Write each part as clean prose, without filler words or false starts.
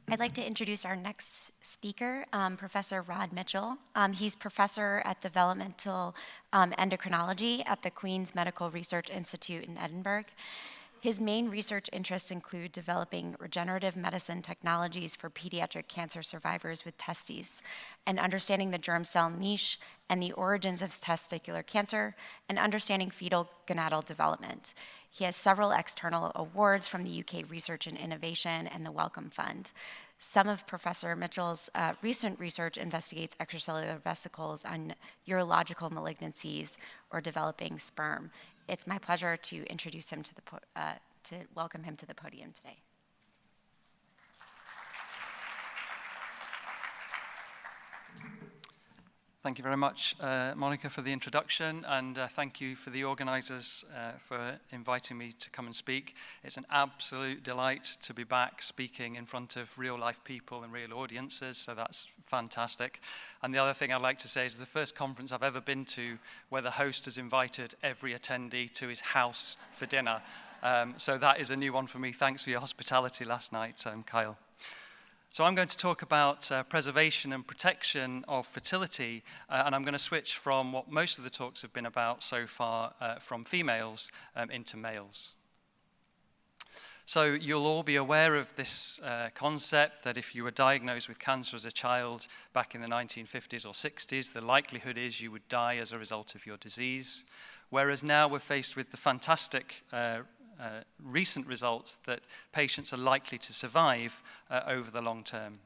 I'd like to introduce our next speaker, Professor Rod Mitchell. He's professor at developmental endocrinology at the Queen's Medical Research Institute in Edinburgh. His main research interests include developing regenerative medicine technologies for pediatric cancer survivors with testes, and understanding the germ cell niche and the origins of testicular cancer, and understanding fetal gonadal development. He has several external awards from the UK Research and Innovation and the Wellcome Fund. Some of Professor Mitchell's recent research investigates extracellular vesicles on urological malignancies or developing sperm. It's my pleasure to introduce him to welcome him to the podium today. Thank you very much, Monica, for the introduction, and thank you for the organizers for inviting me to come and speak. It's an absolute delight to be back speaking in front of real-life people and real audiences, so that's fantastic. And the other thing I'd like to say is the first conference I've ever been to where the host has invited every attendee to his house for dinner. So that is a new one for me. Thanks for your hospitality last night, Kyle. So I'm going to talk about preservation and protection of fertility, and I'm going to switch from what most of the talks have been about so far from females into males. So you'll all be aware of this concept that if you were diagnosed with cancer as a child back in the 1950s or 60s, the likelihood is you would die as a result of your disease, whereas now we're faced with the fantastic recent results that patients are likely to survive over the long term.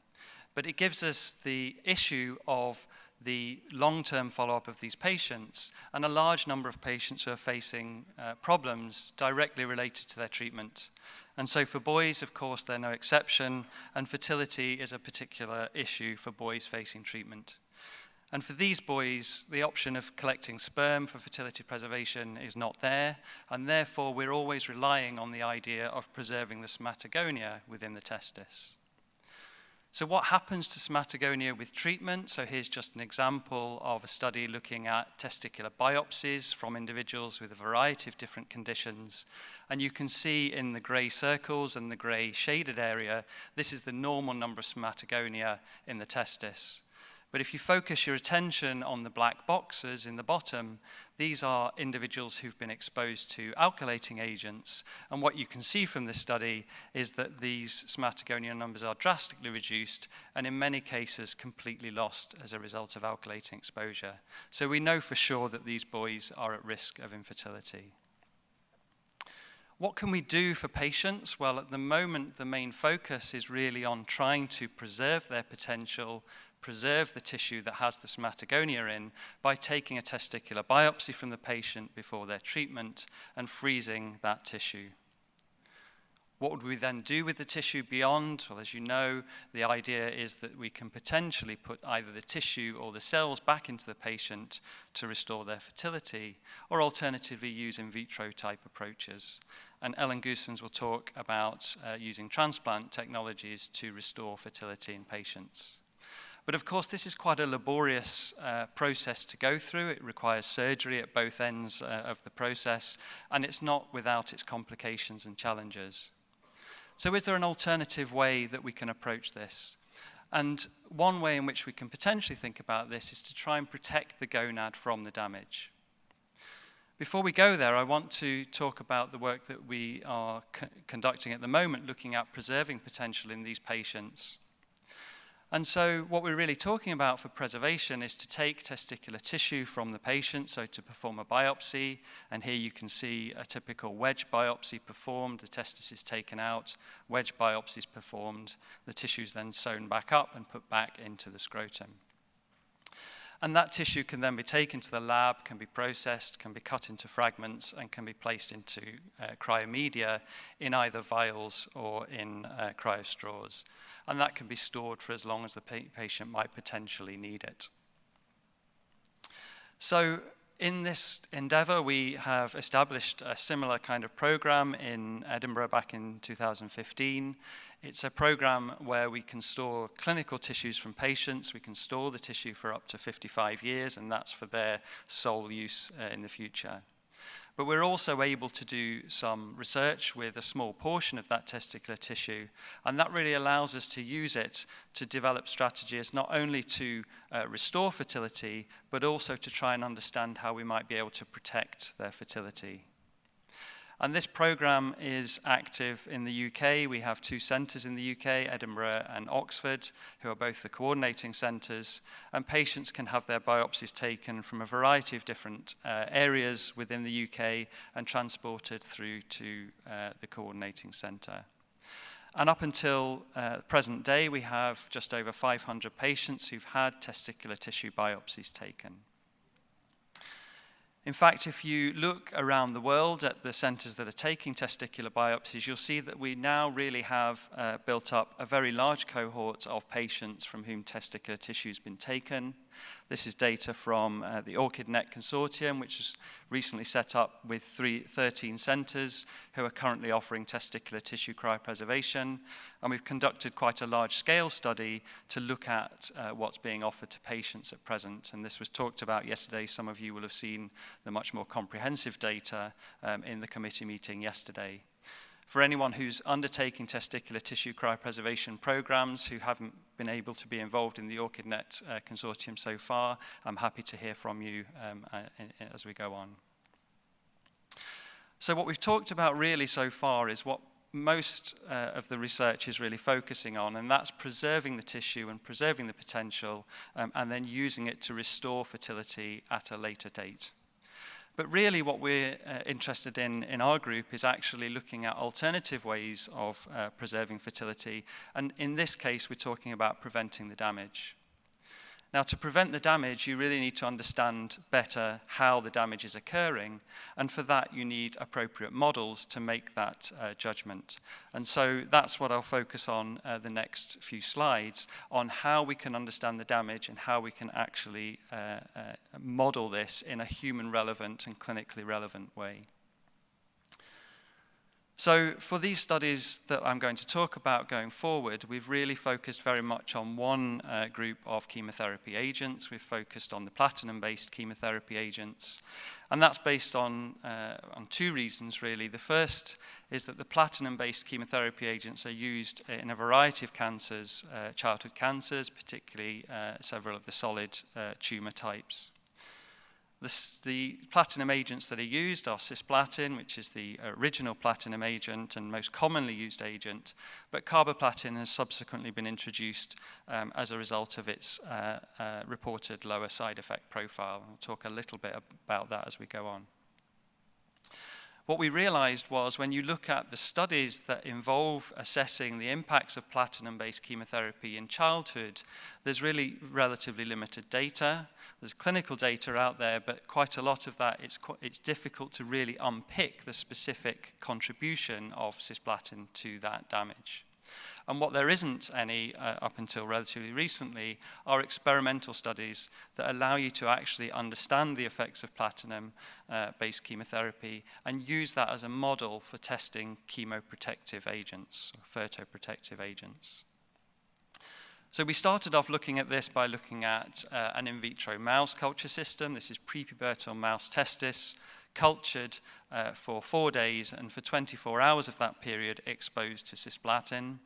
But it gives us the issue of the long-term follow-up of these patients and a large number of patients who are facing problems directly related to their treatment. And so for boys, of course, they're no exception, and fertility is a particular issue for boys facing treatment. And for these boys, the option of collecting sperm for fertility preservation is not there, and therefore we're always relying on the idea of preserving the somatogonia within the testis. So what happens to somatogonia with treatment? So here's just an example of a study looking at testicular biopsies from individuals with a variety of different conditions. And you can see in the gray circles and the gray shaded area, this is the normal number of somatogonia in the testis. But if you focus your attention on the black boxes in the bottom, these are individuals who've been exposed to alkylating agents. And what you can see from this study is that these somatogonia numbers are drastically reduced and in many cases completely lost as a result of alkylating exposure. So we know for sure that these boys are at risk of infertility. What can we do for patients? Well, at the moment, the main focus is really on trying to preserve their potential, preserve the tissue that has the somatogonia in by taking a testicular biopsy from the patient before their treatment and freezing that tissue. What would we then do with the tissue beyond? Well, as you know, the idea is that we can potentially put either the tissue or the cells back into the patient to restore their fertility, or alternatively use in vitro type approaches. And Ellen Goossens will talk about using transplant technologies to restore fertility in patients. But of course, this is quite a laborious process to go through. It requires surgery at both ends of the process, and it's not without its complications and challenges. So is there an alternative way that we can approach this? And one way in which we can potentially think about this is to try and protect the gonad from the damage. Before we go there, I want to talk about the work that we are conducting at the moment, looking at preserving potential in these patients. And so what we're really talking about for preservation is to take testicular tissue from the patient, so to perform a biopsy, and here you can see a typical wedge biopsy performed, the testis is taken out, wedge biopsy is performed, the tissue is then sewn back up and put back into the scrotum. And that tissue can then be taken to the lab, can be processed, can be cut into fragments, and can be placed into cryomedia in either vials or in cryostraws. And that can be stored for as long as the patient might potentially need it. So in this endeavor, we have established a similar kind of program in Edinburgh back in 2015. It's a program where we can store clinical tissues from patients. We can store the tissue for up to 55 years, and that's for their sole use in the future. But we're also able to do some research with a small portion of that testicular tissue, and that really allows us to use it to develop strategies not only to restore fertility, but also to try and understand how we might be able to protect their fertility. And this program is active in the UK. We have 2 centres in the UK, Edinburgh and Oxford, who are both the coordinating centres. And patients can have their biopsies taken from a variety of different areas within the UK and transported through to the coordinating centre. And up until present day, we have just over 500 patients who've had testicular tissue biopsies taken. In fact, if you look around the world at the centres that are taking testicular biopsies, you'll see that we now really have built up a very large cohort of patients from whom testicular tissue has been taken. This is data from the ORCHID-NET Consortium, which is recently set up with 13 centres who are currently offering testicular tissue cryopreservation. And we've conducted quite a large-scale study to look at what's being offered to patients at present. And this was talked about yesterday. Some of you will have seen the much more comprehensive data in the committee meeting yesterday. For anyone who's undertaking testicular tissue cryopreservation programs who haven't been able to be involved in the ORCHID-NET Consortium so far, I'm happy to hear from you as we go on. So what we've talked about really so far is what most of the research is really focusing on, and that's preserving the tissue and preserving the potential, and then using it to restore fertility at a later date. But really what we're interested in our group is actually looking at alternative ways of preserving fertility. And in this case, we're talking about preventing the damage. Now, to prevent the damage, you really need to understand better how the damage is occurring. And for that, you need appropriate models to make that judgment. And so that's what I'll focus on the next few slides, on how we can understand the damage and how we can actually model this in a human-relevant and clinically relevant way. So for these studies that I'm going to talk about going forward, we've really focused very much on one group of chemotherapy agents. We've focused on the platinum-based chemotherapy agents. And that's based on 2 reasons, really. The first is that the platinum-based chemotherapy agents are used in a variety of cancers, childhood cancers, particularly several of the solid tumor types. The platinum agents that are used are cisplatin, which is the original platinum agent and most commonly used agent, but carboplatin has subsequently been introduced as a result of its reported lower side effect profile. I'll talk a little bit about that as we go on. What we realized was when you look at the studies that involve assessing the impacts of platinum-based chemotherapy in childhood, there's really relatively limited data. There's clinical data out there, but quite a lot of that, it's difficult to really unpick the specific contribution of cisplatin to that damage. And what there isn't any up until relatively recently are experimental studies that allow you to actually understand the effects of platinum-based chemotherapy and use that as a model for testing chemoprotective agents, fertoprotective agents. So we started off looking at this by looking at an in vitro mouse culture system. This is prepubertal mouse testis, cultured for 4 days and for 24 hours of that period exposed to cisplatin.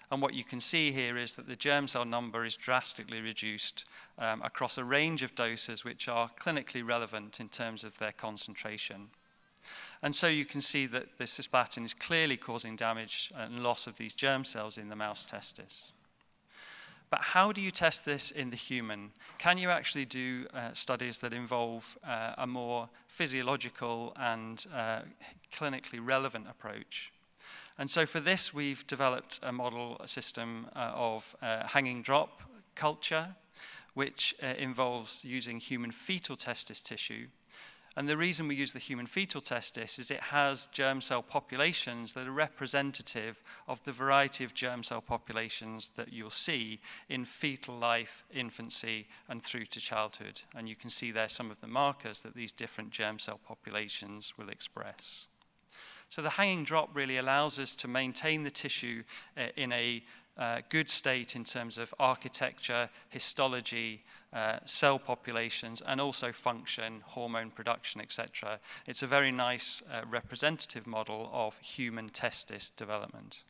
And what you can see here is that the germ cell number is drastically reduced across a range of doses which are clinically relevant in terms of their concentration. And so you can see that the cisplatin is clearly causing damage and loss of these germ cells in the mouse testis. But how do you test this in the human? Can you actually do studies that involve a more physiological and clinically relevant approach? And so for this, we've developed a model system of hanging drop culture, which involves using human fetal testis tissue. And the reason we use the human fetal testis is it has germ cell populations that are representative of the variety of germ cell populations that you'll see in fetal life, infancy, and through to childhood. And you can see there some of the markers that these different germ cell populations will express. So the hanging drop really allows us to maintain the tissue in a good state in terms of architecture, histology, cell populations, and also function, hormone production, etc. It's a very nice representative model of human testis development.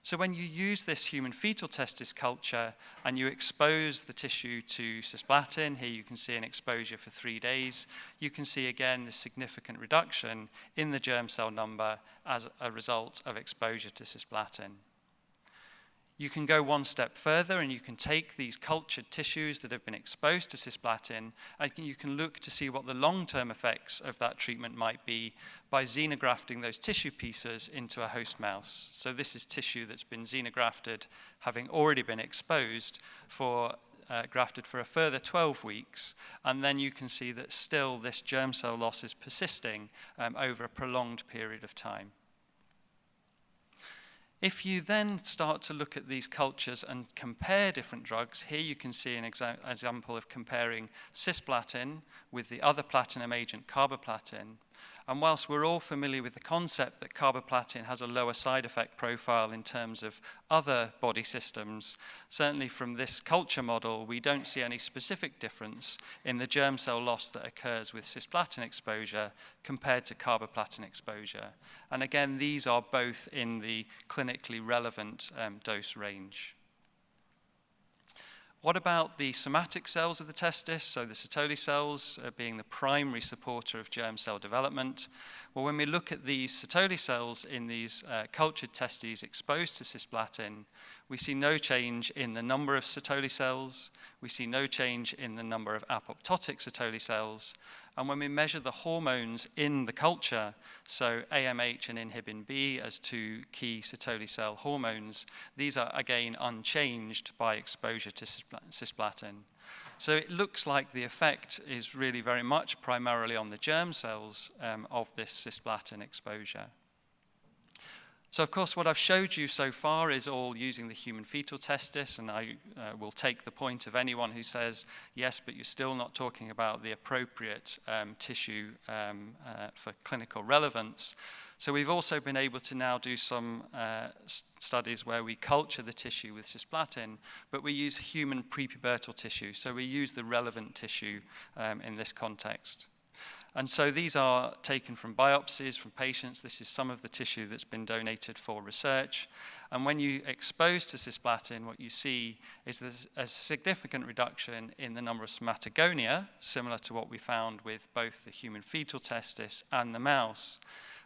So when you use this human fetal testis culture and you expose the tissue to cisplatin, here you can see an exposure for 3 days, you can see again the significant reduction in the germ cell number as a result of exposure to cisplatin. You can go one step further and you can take these cultured tissues that have been exposed to cisplatin and you can look to see what the long-term effects of that treatment might be by xenografting those tissue pieces into a host mouse. So this is tissue that's been xenografted, having already been exposed grafted for a further 12 weeks, and then you can see that still this germ cell loss is persisting over a prolonged period of time. If you then start to look at these cultures and compare different drugs, here you can see an example of comparing cisplatin with the other platinum agent, carboplatin. And whilst we're all familiar with the concept that carboplatin has a lower side effect profile in terms of other body systems, certainly from this culture model, we don't see any specific difference in the germ cell loss that occurs with cisplatin exposure compared to carboplatin exposure. And again, these are both in the clinically relevant dose range. What about the somatic cells of the testis, so the Sertoli cells being the primary supporter of germ cell development? Well, when we look at these Sertoli cells in these cultured testes exposed to cisplatin, we see no change in the number of Sertoli cells, we see no change in the number of apoptotic Sertoli cells, and when we measure the hormones in the culture, so AMH and inhibin B as two key Sertoli cell hormones, these are again unchanged by exposure to cisplatin. So it looks like the effect is really very much primarily on the germ cells of this cisplatin exposure. So of course what I've showed you so far is all using the human fetal testis, and I will take the point of anyone who says, yes, but you're still not talking about the appropriate tissue for clinical relevance. So we've also been able to now do some studies where we culture the tissue with cisplatin, but we use human prepubertal tissue, so we use the relevant tissue in this context. And so these are taken from biopsies from patients. This is some of the tissue that's been donated for research. And when you expose to cisplatin, what you see is there's a significant reduction in the number of somatogonia, similar to what we found with both the human fetal testis and the mouse.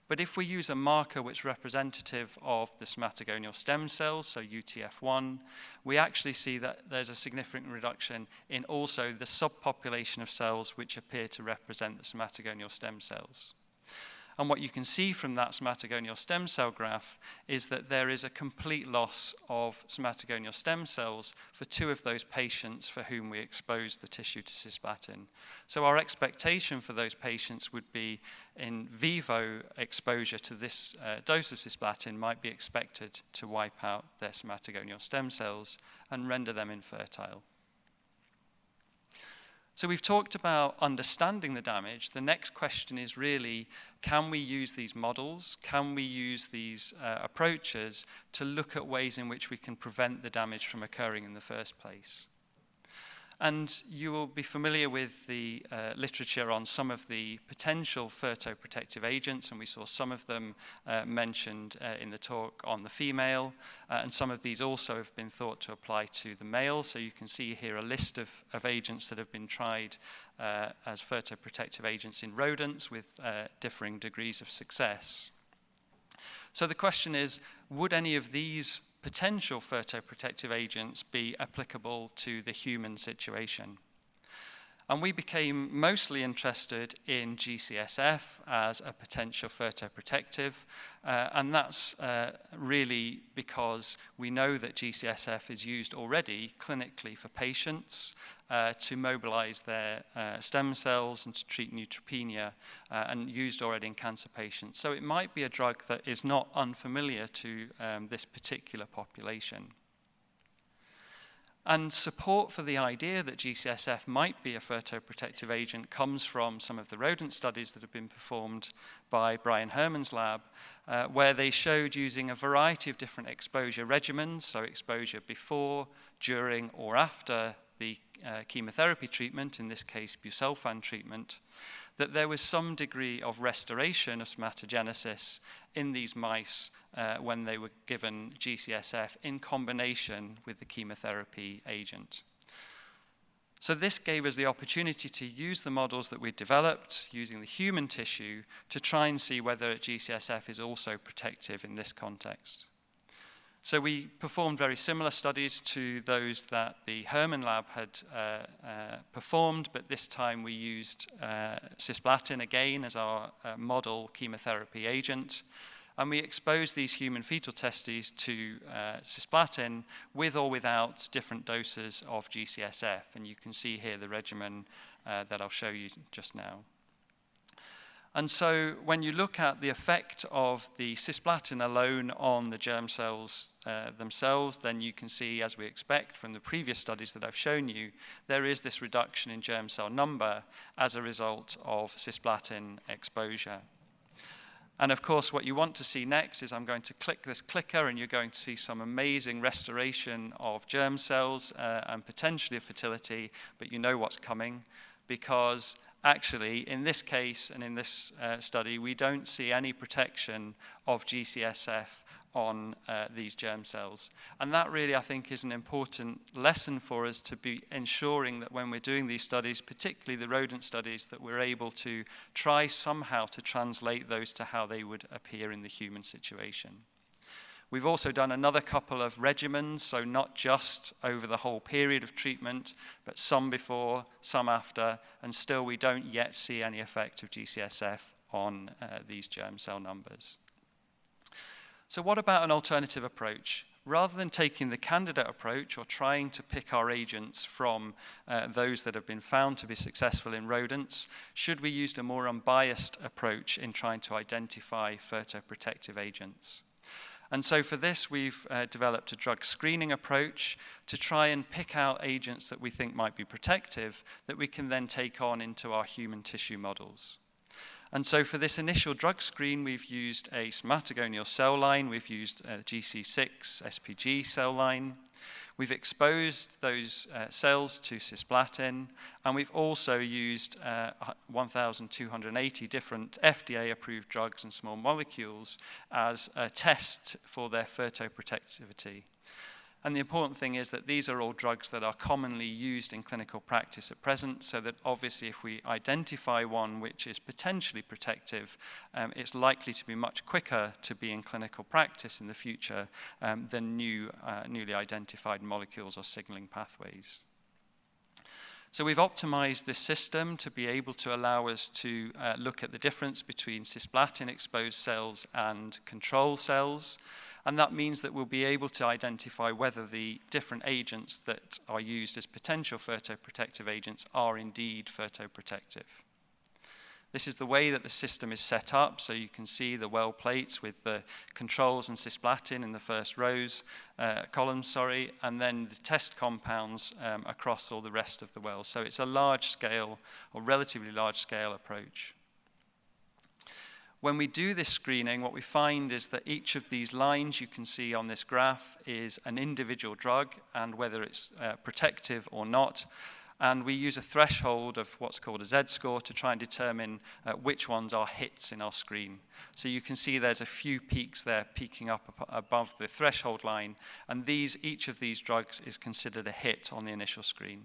But if we use a marker which is representative of the somatogonial stem cells, so UTF1, we actually see that there's a significant reduction in also the subpopulation of cells which appear to represent the somatogonial stem cells. And what you can see from that somatogonial stem cell graph is that there is a complete loss of somatogonial stem cells for 2 of those patients for whom we exposed the tissue to cisplatin. So our expectation for those patients would be in vivo exposure to this dose of cisplatin might be expected to wipe out their somatogonial stem cells and render them infertile. So we've talked about understanding the damage. The next question is really, can we use these models? Can we use these approaches to look at ways in which we can prevent the damage from occurring in the first place? And you will be familiar with the literature on some of the potential fertoprotective agents, and we saw some of them mentioned in the talk on the female, and some of these also have been thought to apply to the male. So you can see here a list of agents that have been tried as fertoprotective agents in rodents with differing degrees of success. So the question is, would any of these potential fertoprotective agents be applicable to the human situation? And we became mostly interested in GCSF as a potential fertoprotective, and that's really because we know that GCSF is used already clinically for patients to mobilize their stem cells and to treat neutropenia, and used already in cancer patients. So it might be a drug that is not unfamiliar to this particular population. And support for the idea that GCSF might be a fertoprotective agent comes from some of the rodent studies that have been performed by Brian Herman's lab, where they showed using a variety of different exposure regimens, so exposure before, during, or after the chemotherapy treatment, in this case busulfan treatment, that there was some degree of restoration of somatogenesis in these mice when they were given GCSF in combination with the chemotherapy agent. So this gave us the opportunity to use the models that we developed using the human tissue to try and see whether GCSF is also protective in this context. So we performed very similar studies to those that the Herman lab had performed, but this time we used cisplatin again as our model chemotherapy agent. And we exposed these human fetal testes to cisplatin with or without different doses of GCSF. And you can see here the regimen that I'll show you just now. And so when you look at the effect of the cisplatin alone on the germ cells themselves, then you can see, as we expect from the previous studies that I've shown you, there is this reduction in germ cell number as a result of cisplatin exposure. And of course, what you want to see next is I'm going to click this clicker and you're going to see some amazing restoration of germ cells and potentially of fertility, but you know what's coming, because actually, in this case and in this study, we don't see any protection of GCSF on these germ cells. And that really, I think, is an important lesson for us to be ensuring that when we're doing these studies, particularly the rodent studies, that we're able to try somehow to translate those to how they would appear in the human situation. We've also done another couple of regimens, so not just over the whole period of treatment, but some before, some after, and still we don't yet see any effect of GCSF on these germ cell numbers. So what about an alternative approach? Rather than taking the candidate approach or trying to pick our agents from those that have been found to be successful in rodents, should we use a more unbiased approach in trying to identify fertoprotective agents? And so for this, we've developed a drug screening approach to try and pick out agents that we think might be protective that we can then take on into our human tissue models. And so for this initial drug screen, we've used a somatogonial cell line, we've used a GC6 SPG cell line, we've exposed those cells to cisplatin, and we've also used 1,280 different FDA-approved drugs and small molecules as a test for their fertoprotectivity. And the important thing is that these are all drugs that are commonly used in clinical practice at present, so that obviously if we identify one which is potentially protective, it's likely to be much quicker to be in clinical practice in the future than newly identified molecules or signaling pathways. So we've optimized this system to be able to allow us to look at the difference between cisplatin-exposed cells and control cells. And that means that we'll be able to identify whether the different agents that are used as potential fertoprotective agents are indeed fertoprotective. This is the way that the system is set up, so you can see the well plates with the controls and cisplatin in the first columns, and then the test compounds across all the rest of the wells. So it's a large scale, or relatively large scale approach. When we do this screening, what we find is that each of these lines you can see on this graph is an individual drug and whether it's protective or not. And we use a threshold of what's called a Z-score to try and determine which ones are hits in our screen. So you can see there's a few peaks there peaking up above the threshold line, and each of these drugs is considered a hit on the initial screen.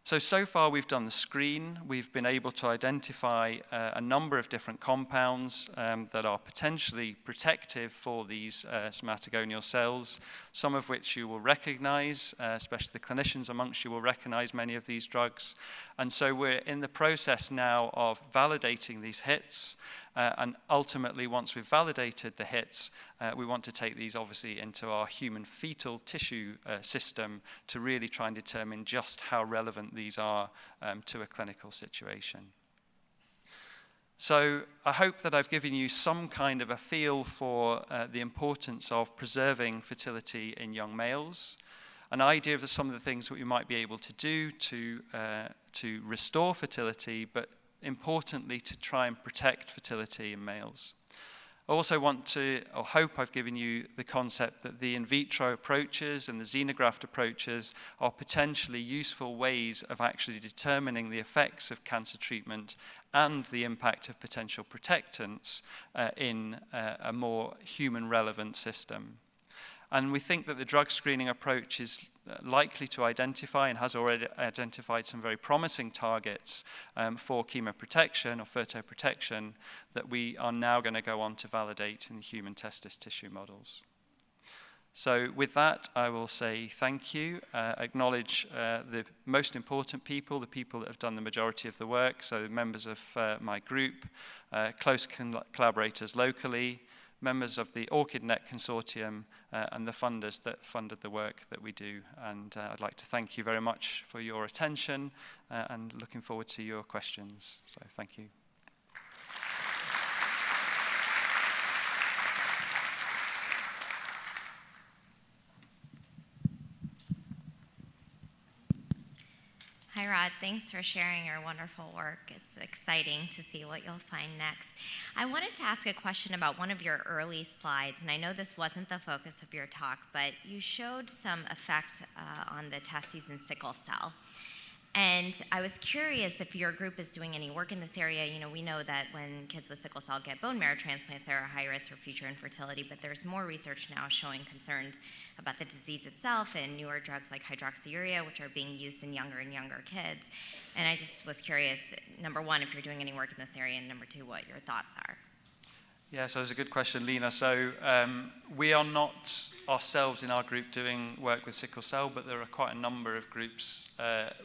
So far we've done the screen. We've been able to identify a number of different compounds that are potentially protective for these somatogonial cells, some of which you will recognize, especially the clinicians amongst you will recognize many of these drugs. And so we're in the process now of validating these hits, and ultimately, once we've validated the hits, we want to take these obviously into our human fetal tissue system to really try and determine just how relevant these are to a clinical situation. So I hope that I've given you some kind of a feel for the importance of preserving fertility in young males. an idea of some of the things that we might be able to do to restore fertility, but importantly to try and protect fertility in males. I also want to, or hope I've given you the concept that the in vitro approaches and the xenograft approaches are potentially useful ways of actually determining the effects of cancer treatment and the impact of potential protectants in a more human-relevant system. And we think that the drug screening approach is likely to identify and has already identified some very promising targets for chemoprotection or fertoprotection that we are now going to go on to validate in the human testis tissue models. So with that, I will say thank you, acknowledge the most important people, the people that have done the majority of the work, so members of my group, close collaborators locally, members of the ORCID-NET consortium, and the funders that funded the work that we do. And I'd like to thank you very much for your attention and looking forward to your questions. So thank you. Hi, Rod. Thanks for sharing your wonderful work. It's exciting to see what you'll find next. I wanted to ask a question about one of your early slides, and I know this wasn't the focus of your talk, but you showed some effect on the testes in sickle cell. And I was curious if your group is doing any work in this area. You know, we know that when kids with sickle cell get bone marrow transplants, they're at high risk for future infertility, but there's more research now showing concerns about the disease itself and newer drugs like hydroxyurea, which are being used in younger and younger kids. And I just was curious, number one, if you're doing any work in this area, and number two, what your thoughts are. Yeah, so it's a good question, Lena. So we are not ourselves in our group doing work with sickle cell, but there are quite a number of groups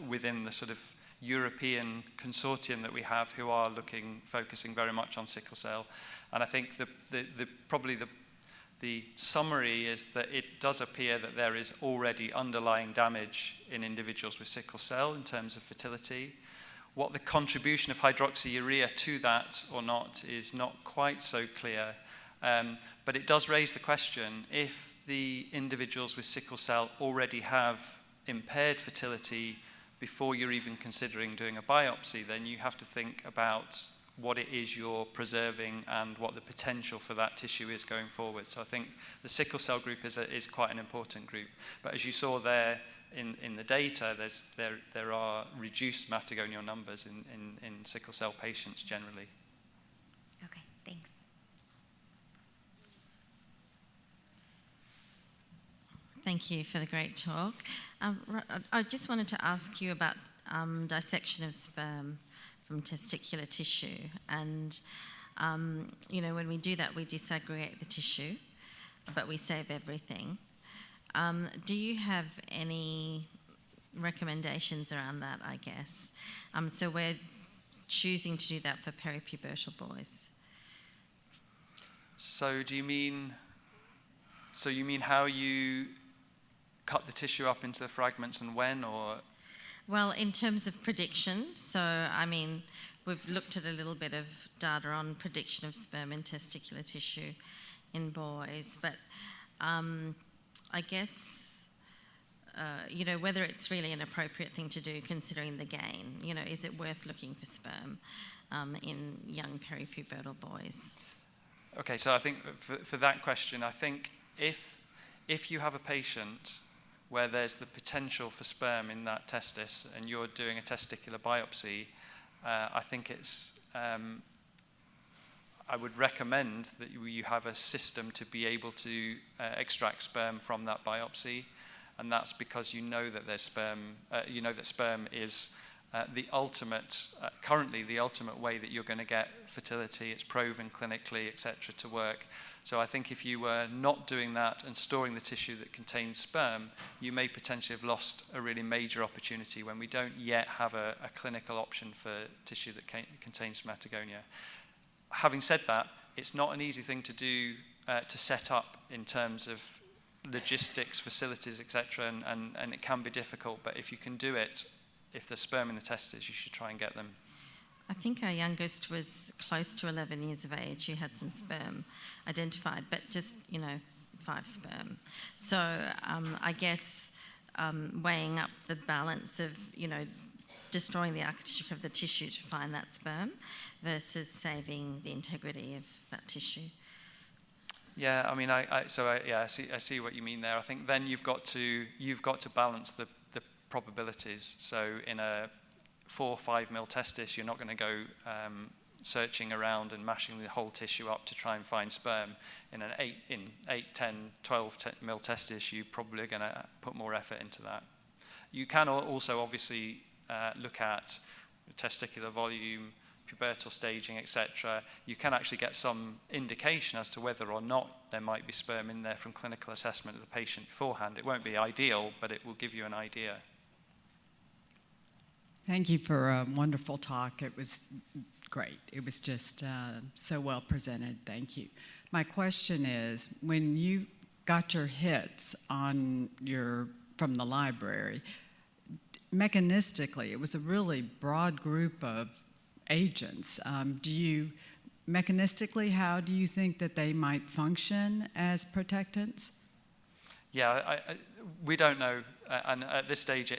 within the sort of European consortium that we have who are focusing very much on sickle cell. And I think probably the summary is that it does appear that there is already underlying damage in individuals with sickle cell in terms of fertility. What the contribution of hydroxyurea to that or not is not quite so clear, but it does raise the question, if the individuals with sickle cell already have impaired fertility before you're even considering doing a biopsy, then you have to think about what it is you're preserving and what the potential for that tissue is going forward. So I think the sickle cell group is quite an important group. But as you saw there in the data, there are reduced matogonal numbers in sickle cell patients generally. Okay, thanks. Thank you for the great talk. I just wanted to ask you about dissection of sperm from testicular tissue. And, you know, when we do that, we disaggregate the tissue, but we save everything. Do you have any recommendations around that, I guess? So we're choosing to do that for peripubertal boys. So you mean how you cut the tissue up into the fragments and when, or? Well, in terms of prediction, so I mean, we've looked at a little bit of data on prediction of sperm in testicular tissue in boys, but I guess, you know, whether it's really an appropriate thing to do considering the gain, you know, is it worth looking for sperm in young peripubertal boys? Okay, so I think for that question, I think if you have a patient where there's the potential for sperm in that testis and you're doing a testicular biopsy, I think it's, I would recommend that you have a system to be able to extract sperm from that biopsy, and that's because you know that there's sperm, you know that sperm is currently the ultimate way that you're going to get fertility. It's proven clinically, etc., to work. So I think if you were not doing that and storing the tissue that contains sperm, you may potentially have lost a really major opportunity when we don't yet have a clinical option for tissue that contains spermatogonia. Having said that, it's not an easy thing to do, to set up in terms of logistics, facilities, etc., and it can be difficult, but if you can do it, if there's sperm in the testes, you should try and get them. I think our youngest was close to 11 years of age who had some sperm identified, but just, you know, 5 sperm. So I guess weighing up the balance of, destroying the architecture of the tissue to find that sperm versus saving the integrity of that tissue. Yeah, I mean, I see what you mean there. I think then you've got to balance the probabilities. So in a 4 or 5 mil testis, you're not going to go searching around and mashing the whole tissue up to try and find sperm. In an 8, 10, 12 mil testis, you're probably going to put more effort into that. You can also obviously look at testicular volume, pubertal staging, etc. You can actually get some indication as to whether or not there might be sperm in there from clinical assessment of the patient beforehand. It won't be ideal, but it will give you an idea. Thank you for a wonderful talk. It was great. It was just so well presented. Thank you. My question is, when you got your hits from the library, mechanistically, it was a really broad group of agents. Mechanistically, how do you think that they might function as protectants? Yeah, we don't know, and at this stage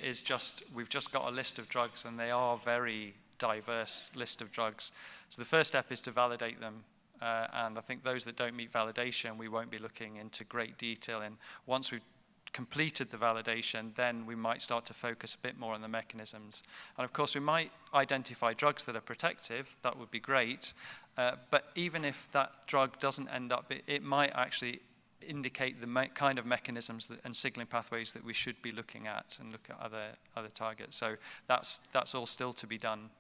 we've just got a list of drugs, and they are very diverse list of drugs. So the first step is to validate them, and I think those that don't meet validation, we won't be looking into great detail. And once we've completed the validation, then we might start to focus a bit more on the mechanisms. And of course, we might identify drugs that are protective. That would be great. But even if that drug doesn't end up, it might actually indicate the kind of mechanisms and signaling pathways that we should be looking at and look at other targets. So that's all still to be done.